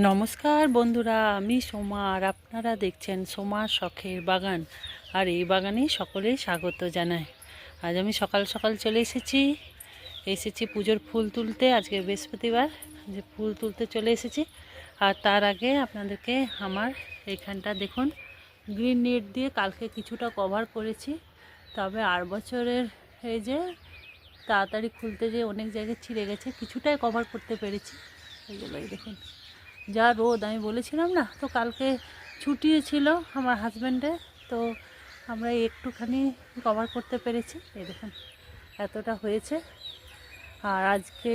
নমস্কার বন্ধুরা, আমি সোমা আর আপনারা দেখছেন সোমার শখের বাগান। আর এই বাগানে সকলেই স্বাগত জানাই। আজ আমি সকাল সকাল চলে এসেছি পুজোর ফুল তুলতে। আজকে বৃহস্পতিবার, যে ফুল তুলতে চলে এসেছি। আর তার আগে আপনাদেরকে আমার এইখানটা দেখুন, গ্রিন নেট দিয়ে কালকে কিছুটা কভার করেছি। তবে 8 বছরের এই যে তাড়াতাড়ি খুলতে যে অনেক জায়গায় ছিঁড়ে গেছে, কিছুটাই কভার করতে পেরেছি। এগুলোই দেখুন, যা রোদ, আমি বলেছিলাম না, তো কালকে ছুটি ছিল আমার হাজব্যান্ডের, তো আমরা একটুখানি কভার করতে পেরেছি। এই দেখুন এতটা হয়েছে। আর আজকে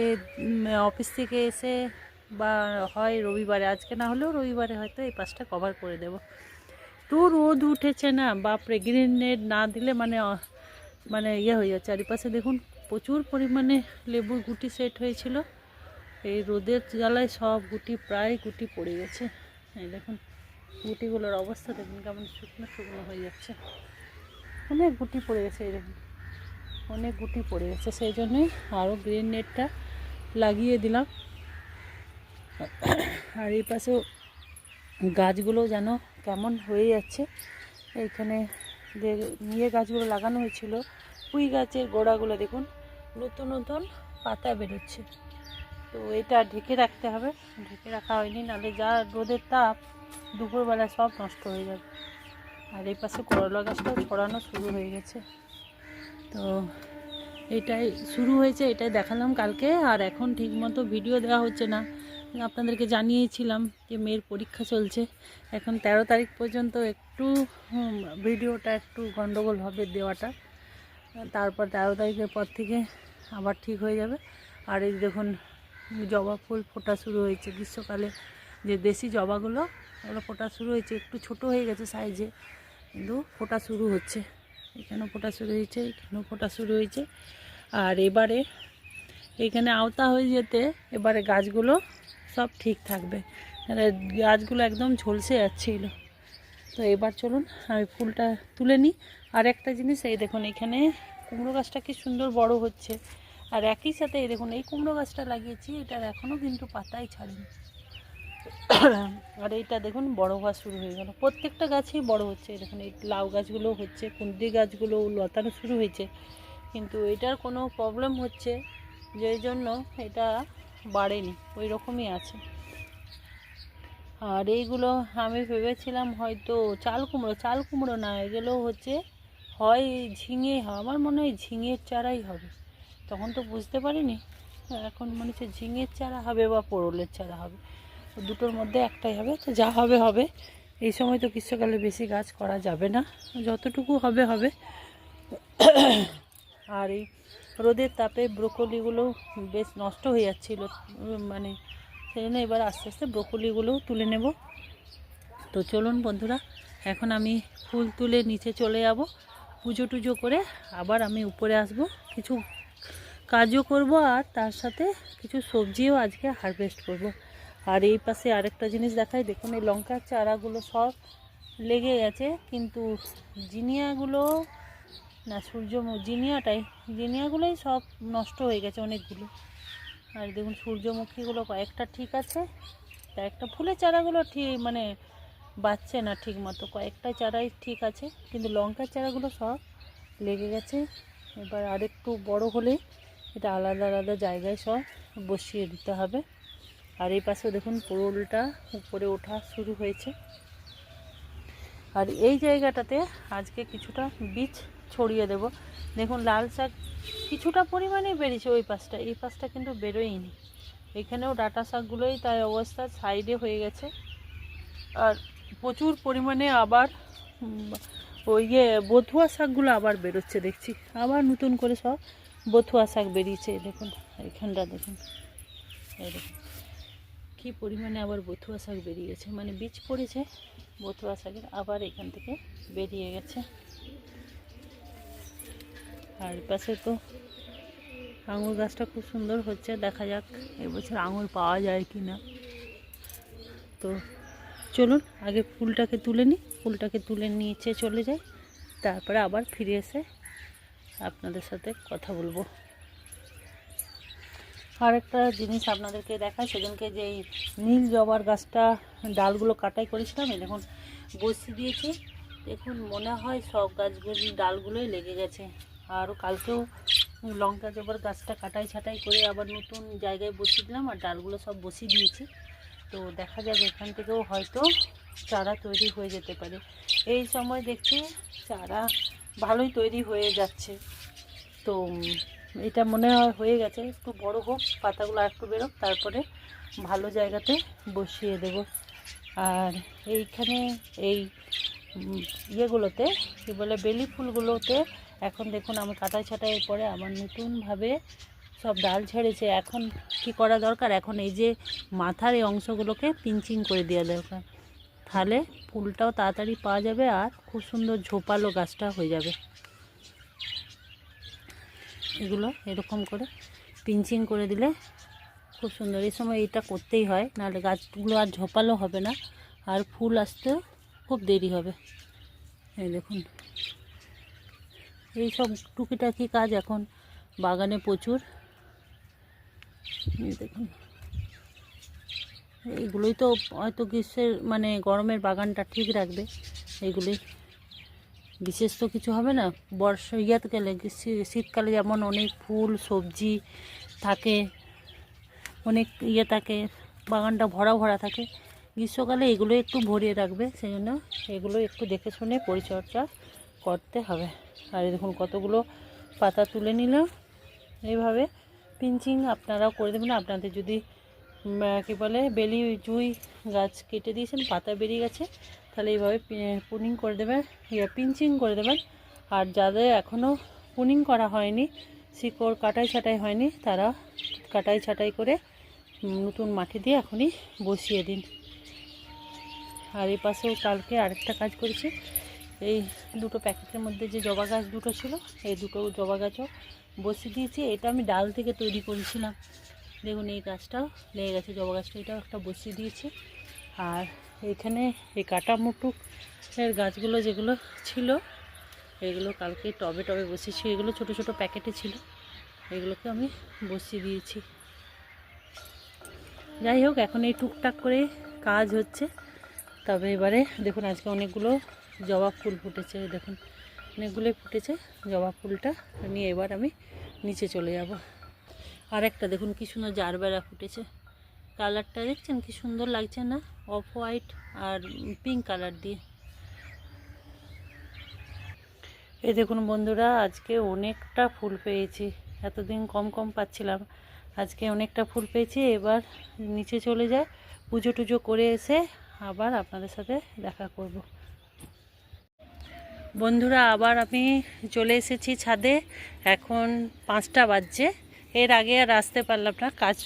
অফিস থেকে এসে বা হয় রবিবারে, আজকে না হলেও রবিবারে হয়তো এই পাশটা কভার করে দেব। তো রোদ উঠেছে না, বাপরে, গ্রিন নেট না দিলে মানে ইয়ে হয়ে যাচ্ছে। চারিপাশে দেখুন প্রচুর পরিমাণে লেবুর গুটি সেট হয়েছিল। এই রোদের জ্বালায় সব প্রায় গুটি পড়ে গেছে। এই দেখুন গুটিগুলোর অবস্থা দেখুন কেমন শুকনো শুকনো হয়ে যাচ্ছে। অনেক গুটি পড়ে গেছে, এই দেখুন অনেক গুটি পড়ে গেছে। সেই জন্যই আরও গ্রিন নেটটা লাগিয়ে দিলাম। আর এই পাশেও গাছগুলো যেন কেমন হয়ে যাচ্ছে। এইখানে যে নিয়ে গাছগুলো লাগানো হয়েছিল, পুঁই গাছের গোড়াগুলো দেখুন নতুন নতুন পাতা বেরোচ্ছে। তো এটা ঢেকে রাখতে হবে, ঢেকে রাখা হয়নি, নাহলে যা রোদের তাপ দুপুরবেলা সব নষ্ট হয়ে যাবে। আর এই পাশে করলা গাছটাও ছড়ানো শুরু হয়ে গেছে। তো এটাই শুরু হয়েছে, এটাই দেখালাম কালকে। আর এখন ঠিকমতো ভিডিও দেওয়া হচ্ছে না। আপনাদেরকে জানিয়েছিলাম যে মেয়ের পরীক্ষা চলছে, এখন 13 তারিখ পর্যন্ত একটু ভিডিওটা একটু গন্ডগোল হবে দেওয়াটা। তারপর 13 তারিখের পর থেকে আবার ঠিক হয়ে যাবে। আর এই দেখুন জবা ফুল ফোটা শুরু হয়েছে। গ্রীষ্মকালে যে দেশি জবাগুলো, ওগুলো ফোটা শুরু হয়েছে। একটু ছোট হয়ে গেছে সাইজে, কিন্তু ফোটা শুরু হচ্ছে। এখানেও ফোটা শুরু হয়েছে, এখানেও ফোটা শুরু হয়েছে। আর এবারে এখানে আওতা হয়ে যেতে এবারে গাছগুলো সব ঠিক থাকবে। গাছগুলো একদম ঝলসে যাচ্ছিল। তো এবার চলুন আমি ফুলটা তুলে নিই। আর একটা জিনিস, এই দেখুন এখানে কুমড়ো গাছটা কি সুন্দর বড় হচ্ছে। আর একই সাথে এই দেখুন এই কুমড়ো গাছটা লাগিয়েছি, এটার এখনও কিন্তু পাতাই ছাড়েনি। আর এইটা দেখুন বড় হওয়া শুরু হয়ে গেল। প্রত্যেকটা গাছই বড় হচ্ছে। এই দেখুন এই লাউ গাছগুলো হচ্ছে, কুঁদরি গাছগুলো লতানো শুরু হয়েছে, কিন্তু এটার কোনো প্রবলেম হচ্ছে যেই জন্য এটা বাড়েনি, ওই রকমই আছে। আর এইগুলো আমি ভেবেছিলাম হয়তো চাল কুমড়ো না, এগুলো হচ্ছে হয় ঝিঙে, আমার মনে হয় ঝিঙের চারাই হবে। তখন তো বুঝতে পারিনি, এখন মনে হচ্ছে ঝিঙের চারা হবে বা পোড়লের চারা হবে, দুটোর মধ্যে একটাই হবে। তো যা হবে হবে। এই সময় তো গ্রীষ্মকালে বেশি গাছ করা যাবে না, যতটুকু হবে হবে। আর এই রোদের তাপে ব্রোকলিগুলো বেশ নষ্ট হয়ে যাচ্ছিলো, মানে সেই জন্য এবার আস্তে আস্তে ব্রোকলিগুলোও তুলে নেব। তো চলুন বন্ধুরা, এখন আমি ফুল তুলে নিচে চলে যাব। পুজো টুজো করে আবার আমি উপরে আসব, কিছু কাজও করব, আর তার সাথে কিছু সবজিও আজকে হারভেস্ট করব। আর এই পাশে আরেকটা জিনিস দেখাই, দেখুন এই লঙ্কার চারাগুলো সব লেগে গেছে, কিন্তু জিনিয়াগুলো না, জিনিয়াগুলোই সব নষ্ট হয়ে গেছে অনেকগুলো। আর দেখুন সূর্যমুখীগুলো কয়েকটা ঠিক আছে, কয়েকটা ফুলের চারাগুলো ঠিক মানে বাঁচছে না ঠিক মতো, কয়েকটা চারাই ঠিক আছে, কিন্তু লঙ্কার চারাগুলো সব লেগে গেছে। এবার আরেকটু বড় হলে এটা আলাদা আলাদা জায়গায় সব বসিয়ে দিতে হবে। আর এই পাশে দেখুন পোড়লটা উপরে ওঠা শুরু হয়েছে। আর এই জায়গাটাতে আজকে কিছুটা বীজ ছড়িয়ে দেব। দেখুন লাল শাক কিছুটা পরিমাণে বেরিয়েছে ওই পাশটা, এই পাশটা কিন্তু বেরোয়নি। এখানেও ডাঁটা শাকগুলোই তাই অবস্থা, সাইডে হয়ে গেছে। আর প্রচুর পরিমাণে আবার ওই বথুয়া শাকগুলো আবার বেরোচ্ছে দেখছি, আবার নতুন করে সব বথুয়া শাক বেরিয়েছে। দেখুন এইখানটা দেখুন, এই দেখুন কী পরিমাণে আবার বথুয়া শাক বেরিয়ে গেছে, মানে বীজ পড়েছে বথুয়া শাকের, আবার এখান থেকে বেরিয়ে গেছে। আর পাশে তো আঙুর গাছটা খুব সুন্দর হচ্ছে, দেখা যাক এবছর আঙুর পাওয়া যায় কি না। তো চলুন আগে ফুলটাকে তুলে নিই, ফুলটাকে তুলে নিচে চলে যাই, তারপরে আবার ফিরে এসে আপনাদের সাথে কথা বলবো। আর একটা জিনিস আপনাদেরকে দেখায়, সেদিনকে যে এই নীল জবার গাছটা ডালগুলো কাটাই করেছিলাম, এই দেখুন বসিয়ে দিয়েছি। দেখুন মনে হয় সব গাছগুলি ডালগুলোই লেগে গেছে। আরও কালকেও লঙ্কা জবার গাছটা কাটাই ছাটাই করে আবার নতুন জায়গায় বসিয়ে দিলাম, আর ডালগুলো সব বসিয়ে দিয়েছি। তো দেখা যাবে এখান থেকেও হয়তো চারা তৈরি হয়ে যেতে পারে। এই সময় দেখছি চারা ভালোই তৈরি হয়ে যাচ্ছে। তো এটা মনে হয় হয়ে গেছে, একটু বড় হোক, পাতাগুলো আর একটু বেরোক, তারপরে ভালো জায়গাতে বসিয়ে দেব। আর এইখানে এই ইয়েগুলোতে কী বলে বেলি ফুলগুলোতে এখন দেখুন আমি কাটাই ছাটাইয়ের পরে আবার নতুনভাবে সব ডাল ছেড়েছে। এখন কি করা দরকার, এখন এই যে মাথার এই অংশগুলোকে পিঞ্চিং করে দেওয়া দরকার, তাহলে ফুলটাও তাড়াতাড়ি পাওয়া যাবে আর খুব সুন্দর ঝোপালো গাছটা হয়ে যাবে। এগুলো এরকম করে পিঞ্চিং করে দিলে খুব সুন্দর। এই সময় এটা করতেই হয়, নাহলে গাছগুলো আর ঝোপালো হবে না আর ফুল আসতেও খুব দেরি হবে। এই দেখুন এই সব টুকিটাকি কাজ এখন বাগানে প্রচুর। এই দেখুন এইগুলোই তো হয়তো গ্রীষ্মের মানে গরমের বাগানটা ঠিক রাখবে। এইগুলি বিশেষ তো কিছু হবে না। ইয়াতে গেলে শীতকালে যেমন অনেক ফুল সবজি থাকে, অনেক থাকে, বাগানটা ভরা ভরা থাকে। গ্রীষ্মকালে এগুলো একটু ভরিয়ে রাখবে, সেই জন্য এগুলো একটু দেখে শুনে পরিচর্যা করতে হবে। আর দেখুন কতগুলো পাতা তুলে নিলাম। এইভাবে পিঞ্চিং আপনারাও করে দেবেন। আপনাদের যদি কী বলে বেলি জুই গাছ কেটে দিয়েছেন, পাতা বেরিয়ে গেছে, তাহলে এইভাবে পুনিং করে দেবেন, পিঞ্চিং করে দেবেন। আর যাদের এখনও পুনিং করা হয়নি, শিকড় কাটাই ছাটাই হয়নি, তারা কাটাই ছাটাই করে নতুন মাটি দিয়ে এখনই বসিয়ে দিন। আর এই পাশেও কালকে আরেকটা কাজ করেছি, এই দুটো প্যাকেটের মধ্যে যে জবা গাছ দুটো ছিল, এই দুটো জবা গাছও বসিয়ে দিয়েছি। এটা আমি ডাল থেকে তৈরি করেছিলাম। দেখুন এই গাছটাও লেগে গেছে, জবা গাছটা, এটাও একটা বসিয়ে দিয়েছি। আর এইখানে এই কাটা মুটুকের গাছগুলো যেগুলো ছিল, এগুলো কালকে টবে টবে বসিয়েছি। এগুলো ছোট ছোট প্যাকেটে ছিল, এগুলোকে আমি বসিয়ে দিয়েছি। যাই হোক, এখন এই টুকটাক করে কাজ হচ্ছে। তবে এবারে দেখুন আজকে অনেকগুলো জবা ফুল ফুটেছে, দেখুন অনেকগুলোই ফুটেছে। জবা ফুলটা নিয়ে এবার আমি নিচে চলে যাব। আর একটা দেখুন কি সুন্দর জারবেরা ফুটেছে, কালারটা দেখছেন কি সুন্দর লাগছে না, অফ হোয়াইট আর পিঙ্ক কালার দিয়ে। এই দেখুন বন্ধুরা, আজকে অনেকটা ফুল পেয়েছি, এতদিন কম কম পাচ্ছিলাম, আজকে অনেকটা ফুল পেয়েছি। এবার নিচে চলে যায়, পুজো টুজো করে এসে আবার আপনাদের সাথে দেখা করব। বন্ধুরা আবার আমি চলে এসেছি ছাদে, এখন 5টা বাজছে। এর আগে আর আসতে পারলাম না, কাজ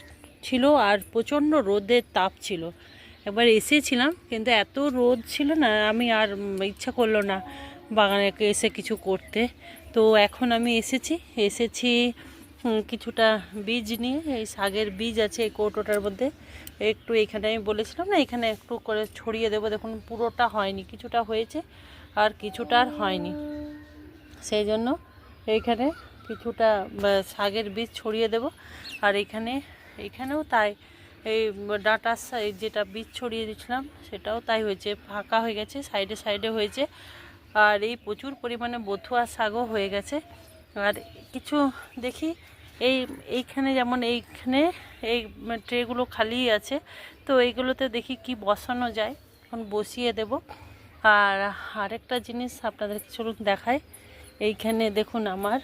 ছিল আর প্রচণ্ড রোদের তাপ ছিল। একবার এসেছিলাম কিন্তু এত রোদ ছিল না, আমি আর ইচ্ছা করলো না বাগানে এসে কিছু করতে। তো এখন আমি এসেছি কিছুটা বীজ নিয়ে। এই শাকের বীজ আছে এই কৌটোটার মধ্যে, একটু এখানে আমি বলেছিলাম না, এখানে একটু করে ছড়িয়ে দেবো। দেখুন পুরোটা হয়নি, কিছুটা হয়েছে আর কিছুটা আর হয়নি, সেই জন্য এইখানে কিছুটা শাকের বীজ ছড়িয়ে দেব। আর এইখানেও তাই, এই ডাঁটার যেটা বীজ ছড়িয়ে দিয়েছিলাম সেটাও তাই হয়েছে, ফাঁকা হয়ে গেছে, সাইডে সাইডে হয়েছে। আর এই প্রচুর পরিমাণে বথুয়া শাকও হয়ে গেছে। আর কিছু দেখি এইখানে যেমন এইখানে এই ট্রেগুলো খালি আছে, তো এইগুলোতে দেখি কি বসানো যায়, এখন বসিয়ে দেব। আর আরেকটা জিনিস আপনাদের চলুন দেখাই, এইখানে দেখুন আমার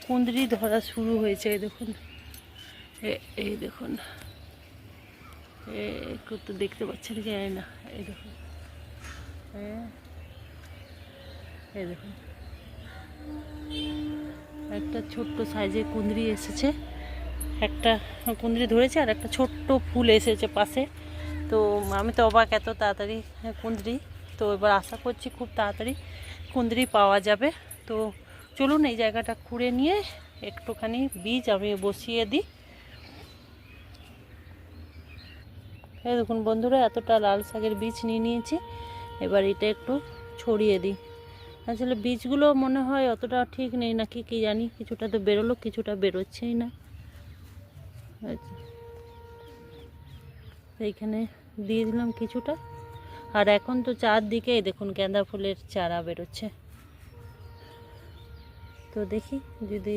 কুঁদরি ধরা শুরু হয়েছে। এই দেখুন, এই দেখুন, একটু তো দেখতে পাচ্ছেন কি জানি না, এই দেখুন, এই দেখুন একটা ছোট্ট সাইজের কুঁদরি এসেছে, একটা কুঁদরি ধরেছে আর একটা ছোট্ট ফুল এসেছে পাশে। তো আমি তো অবাক, এত তাড়াতাড়ি কুঁদরি। তো এবার আশা করছি খুব তাড়াতাড়ি কুঁদরি পাওয়া যাবে। তো চলুন এই জায়গাটা খুঁড়ে নিয়ে একটুখানি বীজ আমি বসিয়ে দিই। এই দেখুন বন্ধুরা, এতটা লাল শাকের বীজ নিয়ে নিয়েছি, এবার এটা একটু ছড়িয়ে দিই। আসলে বীজগুলো মনে হয় অতটা ঠিক নেই নাকি কি জানি, কিছুটা তো বেরোলো, কিছুটা বেরোচ্ছেই না। এইখানে দিয়ে দিলাম কিছুটা। আর এখন তো চারদিকে দেখুন গাঁদা ফুলের চারা বেরোচ্ছে। তো দেখি যদি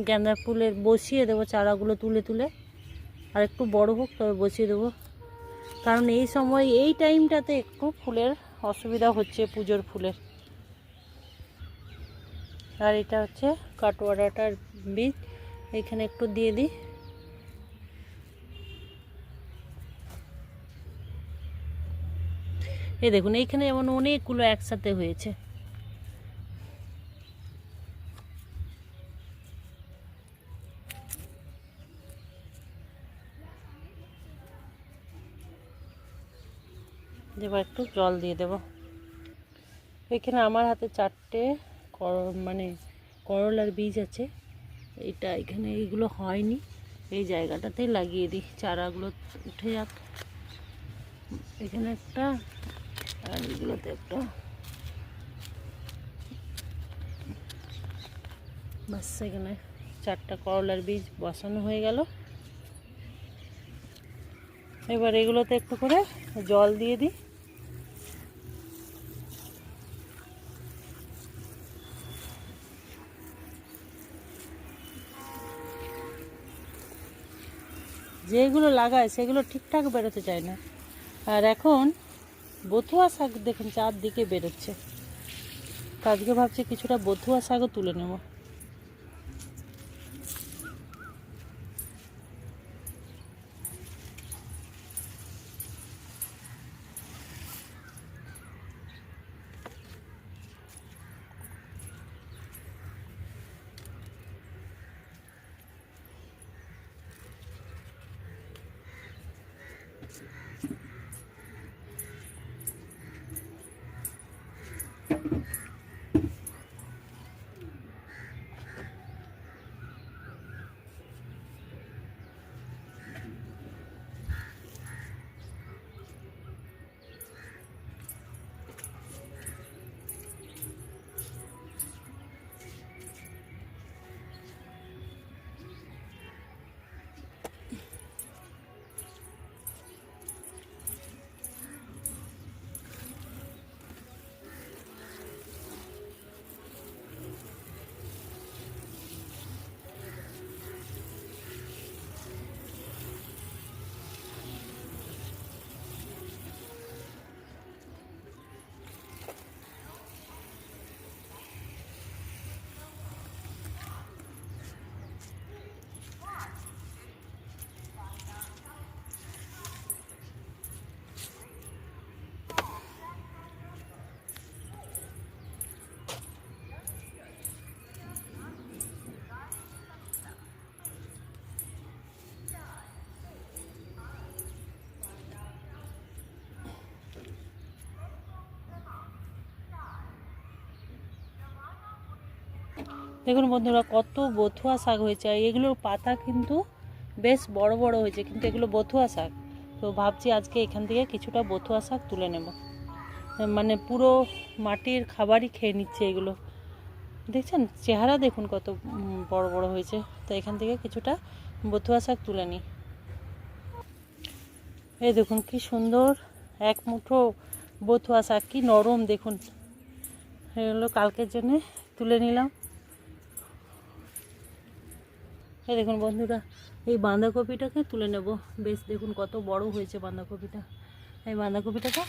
গাঁদা ফুলের বসিয়ে দেবো চারাগুলো তুলে তুলে, আর একটু বড় হোক তবে বসিয়ে দেবো। কারণ এই সময় এই টাইমটাতে একটু ফুলের অসুবিধা হচ্ছে, পুজোর ফুলের। আর এটা হচ্ছে কাটোয়ারাটার বীজ, এখানে একটু দিয়ে দিই। এই দেখুন এইখানে যেমন অনেকগুলো একসাথে হয়েছে। এবার একটু জল দিয়ে দেব। এখানে আমার হাতে 4টে মানে করলার বীজ আছে। এটা এখানে এইগুলো হয়নি, এই জায়গাটাতেই লাগিয়ে দিই, চারাগুলো উঠে যাক। এখানে একটা, আর এগুলোতে একটা। বাস, এখানে 4টা করলার বীজ বসানো হয়ে গেল। এবার এগুলোতে একটু করে জল দিয়ে দিই। যেগুলো লাগায় সেগুলো ঠিকঠাক বেরোতে চায় না। আর এখন বথুয়া শাক দেখুন চারদিকে বেরোচ্ছে। আজকে ভাবছি কিছুটা বথুয়া শাকও তুলে নেব। দেখুন বন্ধুরা কত বথুয়া শাক হয়েছে। এগুলোর পাতা কিন্তু বেশ বড় বড় হয়েছে, কিন্তু এগুলো বথুয়া শাক। তো ভাবছি আজকে এখান থেকে কিছুটা বথুয়া শাক তুলে নেব। মানে পুরো মাটির খাবারই খেয়ে নিচ্ছে এগুলো। দেখছেন চেহারা দেখুন কত বড় বড় হয়েছে। তো এখান থেকে কিছুটা বথুয়া শাক তুলে নিই। এই দেখুন কি সুন্দর এক মুঠো বথুয়া শাক, কি নরম দেখুন। এগুলো কালকের জন্য তুলে নিলাম। এই দেখুন বন্ধুরা, এই বাঁধাকপিটাকে তুলে নেব। বেশ দেখুন কত বড় হয়েছে বাঁধাকপিটা। এই বাঁধাকপিটাকে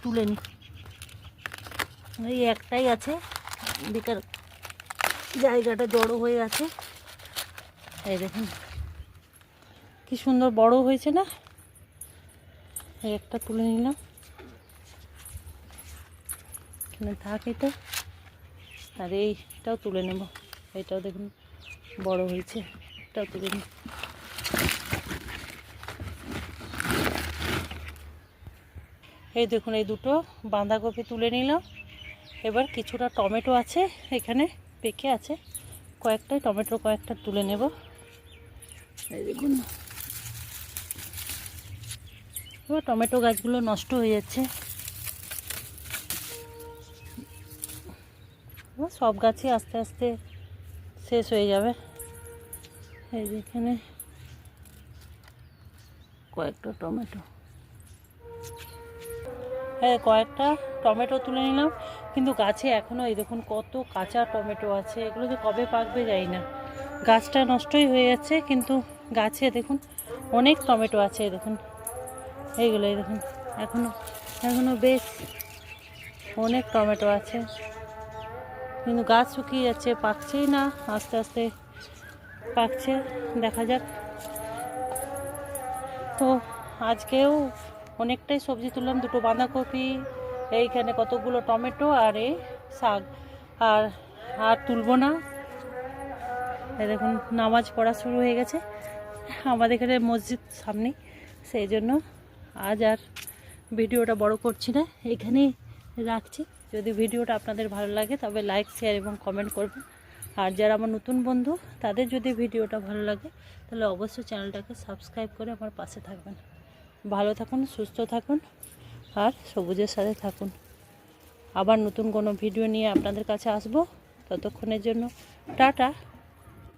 তুলে নিই। এই একটাই আছে, বেকার জায়গাটা জড়ো হয়ে আছে। এই দেখুন কি সুন্দর বড় হয়েছে না। এই একটা তুলে নিলাম, এখানে থাক এটা। আর এইটাও তুলে নেব, এটাও দেখুন বড় হয়েছে, এটাও তুলে নিই। এই দেখুন এই দুটো বাঁধাকপি তুলে নিলাম। এবার কিছুটা টমেটো আছে এখানে, পেকে আছে কয়েকটা, টমেটো কয়েকটা তুলে নেব। এই দেখুন এবার টমেটো গাছগুলো নষ্ট হয়ে যাচ্ছে। সব গাছই আস্তে আস্তে শেষ হয়ে যাবে। এই যে এখানে কয়েকটা টমেটো, হ্যাঁ কয়েকটা টমেটো তুলে নিলাম, কিন্তু গাছে এখনও এই দেখুন কত কাঁচা টমেটো আছে, এগুলো যে কবে পাকবে জানি না। গাছটা নষ্টই হয়ে যাচ্ছে, কিন্তু গাছে দেখুন অনেক টমেটো আছে, এই দেখুন এইগুলো, এই দেখুন এখনও বেশ অনেক টমেটো আছে, কিন্তু গাছ শুকিয়ে যাচ্ছে, পাকছেই না, আস্তে আস্তে পাকছে, দেখা যাক। তো আজকেও অনেকটাই সবজি তুললাম, দুটো বাঁধাকপি, এইখানে কতগুলো টমেটো আর এই শাক, আর আর তুলবো না। এই দেখুন নামাজ পড়া শুরু হয়ে গেছে আমাদের এখানে মসজিদ সামনে, সেই জন্য আজ আর ভিডিওটা বড় করছি না, এখানেই রাখছি। যদি ভিডিওটা আপনাদের ভালো লাগে তবে লাইক, শেয়ার এবং কমেন্ট করবেন। আর যারা আমার নতুন বন্ধু তাদের যদি ভিডিওটা ভালো লাগে তাহলে অবশ্যই চ্যানেলটাকে সাবস্ক্রাইব করে আমার পাশে থাকবেন। ভালো থাকুন, সুস্থ থাকুন আর সবুজের সাথে থাকুন। আবার নতুন কোনো ভিডিও নিয়ে আপনাদের কাছে আসবো, ততক্ষণের জন্য টাটা।